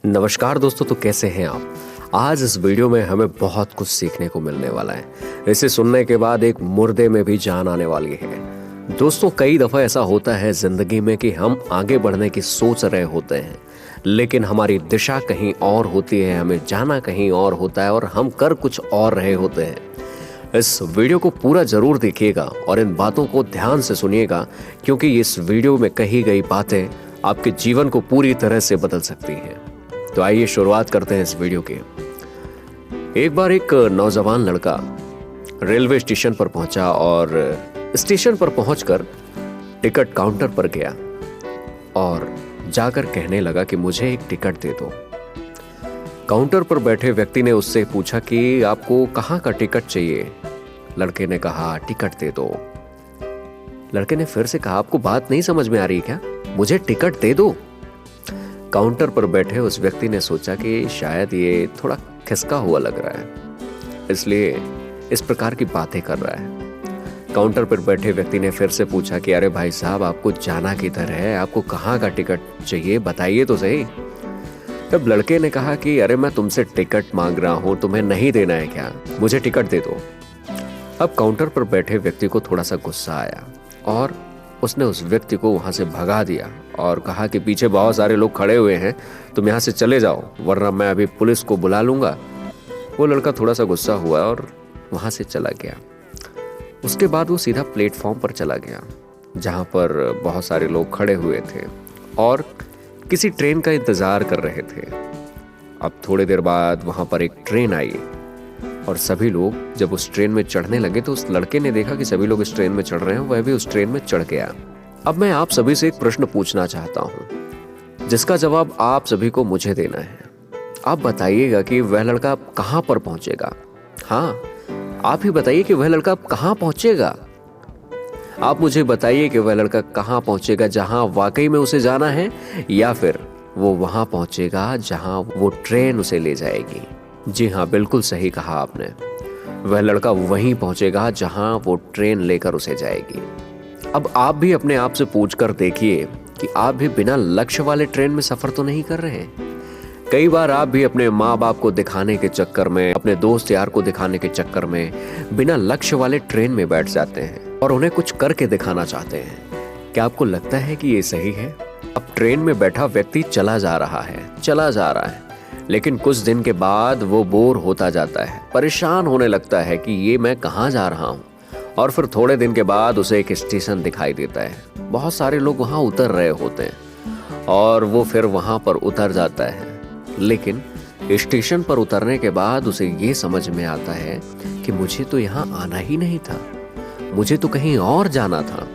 नमस्कार दोस्तों, तो कैसे हैं आप। आज इस वीडियो में हमें बहुत कुछ सीखने को मिलने वाला है। इसे सुनने के बाद एक मुर्दे में भी जान आने वाली है। दोस्तों, कई दफ़ा ऐसा होता है ज़िंदगी में कि हम आगे बढ़ने की सोच रहे होते हैं, लेकिन हमारी दिशा कहीं और होती है, हमें जाना कहीं और होता है और हम कर कुछ और रहे होते हैं। इस वीडियो को पूरा ज़रूर देखिएगा और इन बातों को ध्यान से सुनिएगा, क्योंकि इस वीडियो में कही गई बातें आपके जीवन को पूरी तरह से बदल सकती हैं। तो आइए शुरुआत करते हैं इस वीडियो की। एक बार एक नौजवान लड़का रेलवे स्टेशन पर पहुंचा और स्टेशन पर पहुंचकर टिकट काउंटर पर गया और जाकर कहने लगा कि मुझे एक टिकट दे दो। काउंटर पर बैठे व्यक्ति ने उससे पूछा कि आपको कहाँ का टिकट चाहिए। लड़के ने कहा टिकट दे दो। लड़के ने फिर से कहा, आपको बात नहीं समझ में आ रही क्या, मुझे टिकट दे दो। काउंटर पर बैठे उस व्यक्ति ने सोचा कि शायद ये थोड़ा खिसका हुआ लग रहा है, इसलिए इस प्रकार की बातें कर रहा है। काउंटर पर बैठे व्यक्ति ने फिर से पूछा कि अरे भाई साहब, आपको जाना किधर है, आपको कहाँ का टिकट चाहिए, बताइए तो सही। तब लड़के ने कहा कि अरे मैं तुमसे टिकट मांग रहा हूँ, तुम्हें नहीं देना है क्या, मुझे टिकट दे दो। अब काउंटर पर बैठे व्यक्ति को थोड़ा सा गुस्सा आया और उसने उस व्यक्ति को वहां से भगा दिया और कहा कि पीछे बहुत सारे लोग खड़े हुए हैं, तुम यहाँ से चले जाओ वरना मैं अभी पुलिस को बुला लूंगा। वो लड़का थोड़ा सा गुस्सा हुआ और वहां से चला गया। उसके बाद वो सीधा प्लेटफॉर्म पर चला गया जहां पर बहुत सारे लोग खड़े हुए थे और किसी ट्रेन का इंतजार कर रहे थे। अब थोड़ी देर बाद वहां पर एक ट्रेन आई और सभी लोग जब उस ट्रेन में चढ़ने लगे तो उस लड़के ने देखा कि सभी लोग इस ट्रेन में चढ़ रहे हैं, वह भी उस ट्रेन में चढ़ गया। अब मैं आप सभी से एक प्रश्न पूछना चाहता हूं, जिसका जवाब आप सभी को मुझे देना है। आप बताइएगा कि वह लड़का कहां पर पहुंचेगा। हाँ, आप ही बताइए कि वह लड़का कहां पहुंचेगा। आप मुझे बताइए कि वह लड़का कहां पहुंचेगा, जहां वाकई में उसे जाना है, या फिर वो वहां पहुंचेगा जहां वो ट्रेन उसे ले जाएगी। जी हाँ, बिल्कुल सही कहा आपने। वह लड़का वहीं पहुंचेगा जहां वो ट्रेन लेकर उसे जाएगी। अब आप भी अपने आप से पूछकर देखिए कि आप भी बिना लक्ष्य वाले ट्रेन में सफर तो नहीं कर रहे हैं। कई बार आप भी अपने माँ बाप को दिखाने के चक्कर में, अपने दोस्त यार को दिखाने के चक्कर में बिना लक्ष्य वाले ट्रेन में बैठ जाते हैं और उन्हें कुछ करके दिखाना चाहते हैं। क्या आपको लगता है कि ये सही है? अब ट्रेन में बैठा व्यक्ति चला जा रहा है, लेकिन कुछ दिन के बाद वो बोर होता जाता है, परेशान होने लगता है कि ये मैं कहाँ जा रहा हूँ। और फिर थोड़े दिन के बाद उसे एक स्टेशन दिखाई देता है, बहुत सारे लोग वहाँ उतर रहे होते हैं और वो फिर वहाँ पर उतर जाता है। लेकिन स्टेशन पर उतरने के बाद उसे ये समझ में आता है कि मुझे तो यहाँ आना ही नहीं था, मुझे तो कहीं और जाना था।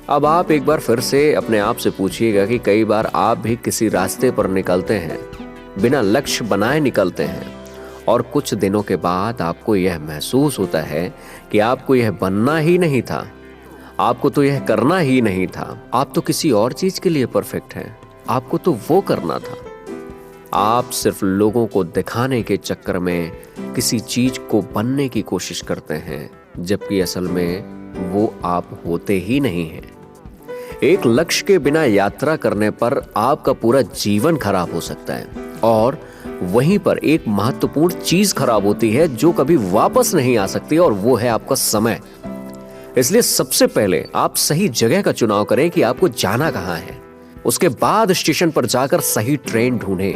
अब आप एक बार फिर से अपने आप से पूछिएगा कि कई बार आप भी किसी रास्ते पर निकलते हैं, बिना लक्ष्य बनाए निकलते हैं और कुछ दिनों के बाद आपको यह महसूस होता है कि आपको यह बनना ही नहीं था, आपको तो यह करना ही नहीं था, आप तो किसी और चीज के लिए परफेक्ट हैं, आपको तो वो करना था। आप सिर्फ लोगों को दिखाने के चक्कर में किसी चीज को बनने की कोशिश करते हैं, जबकि असल में वो आप होते ही नहीं हैं। एक लक्ष्य के बिना यात्रा करने पर आपका पूरा जीवन खराब हो सकता है और वहीं पर एक महत्वपूर्ण चीज खराब होती है जो कभी वापस नहीं आ सकती, और वो है आपका समय। इसलिए सबसे पहले आप सही जगह का चुनाव करें कि आपको जाना कहां है। उसके बाद स्टेशन पर जाकर सही ट्रेन ढूंढें,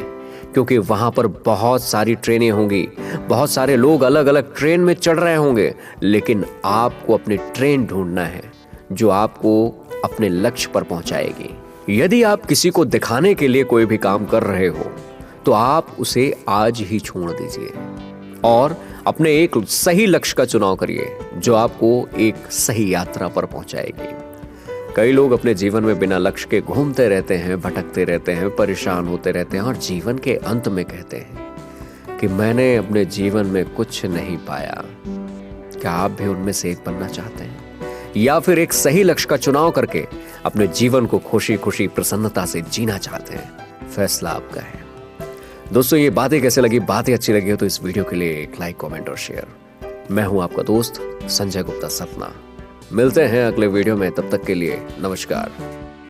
क्योंकि वहां पर बहुत सारी ट्रेनें होंगी, बहुत सारे लोग अलग अलग ट्रेन में चढ़ रहे होंगे, लेकिन आपको अपनी ट्रेन ढूंढना है जो आपको अपने लक्ष्य पर पहुंचाएगी। यदि आप किसी को दिखाने के लिए कोई भी काम कर रहे हो तो आप उसे आज ही छोड़ दीजिए और अपने एक सही लक्ष्य का चुनाव करिए जो आपको एक सही यात्रा पर पहुंचाएगी। कई लोग अपने जीवन में बिना लक्ष्य के घूमते रहते हैं, भटकते रहते हैं, परेशान होते रहते हैं और जीवन के अंत में कहते हैं कि मैंने अपने जीवन में कुछ नहीं पाया। क्या आप भी उनमें से एक बनना चाहते हैं, या फिर एक सही लक्ष्य का चुनाव करके अपने जीवन को खुशी खुशी प्रसन्नता से जीना चाहते हैं? फैसला आपका है। दोस्तों, ये बातें कैसे लगी, बातें अच्छी लगी हो तो इस वीडियो के लिए एक लाइक, कमेंट और शेयर। मैं हूं आपका दोस्त संजय गुप्ता सपना। मिलते हैं अगले वीडियो में, तब तक के लिए नमस्कार।